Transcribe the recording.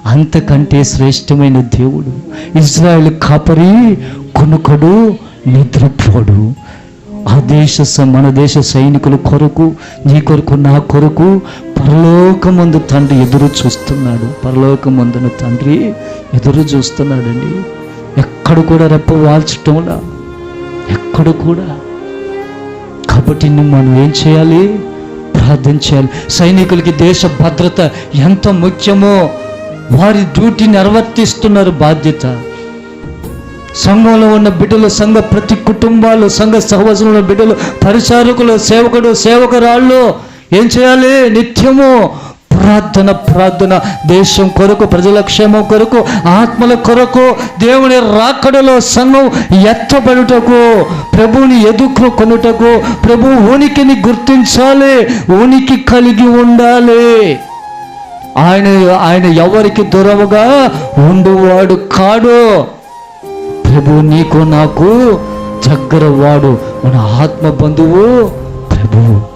అంతకంటే శ్రేష్టమైన దేవుడు. ఇజ్రాయేల్ కాపరి కొనుకడు, నిద్రపోడు. మన దేశ సైనికుల కొరకు, నీ కొరకు, నా కొరకు పరలోకమందు తండ్రి ఎదురు చూస్తున్నాడు. పరలోకమందున తండ్రి ఎదురు చూస్తున్నాడండి. ఎక్కడ కూడా రెప్ప వాల్చటంలా, ఎక్కడ కూడా. కాబట్టి మనం ఏం చేయాలి? ప్రార్థన చేయాలి. సైనికులకి దేశ భద్రత ఎంత ముఖ్యమో వారి డ్యూటీ నిర్వర్తిస్తున్నారు. బాధ్యత సంఘంలో ఉన్న బిడ్డలు, సంఘ ప్రతి కుటుంబాలు, సంఘ సహవాసంలో ఉన్న బిడ్డలు, పరిచారకులు, సేవకురాళ్ళు ఏం చేయాలి? నిత్యము ప్రార్థన. దేశం కొరకు, ప్రజల క్షేమం కొరకు, ఆత్మల కొరకు, దేవుని రాకడలో సంఘం ఎత్తబడుటకు, ప్రభువుని ఎదుర్కొనుటకు, ప్రభు ఉనికిని గుర్తించాలి, ఉనికి కలిగి ఉండాలి. ఆయన ఎవరికి దూరముగా ఉండువాడు కాడు. ప్రభు నీకు నాకు దగ్గర వాడు, మన ఆత్మ బంధువు ప్రభువు.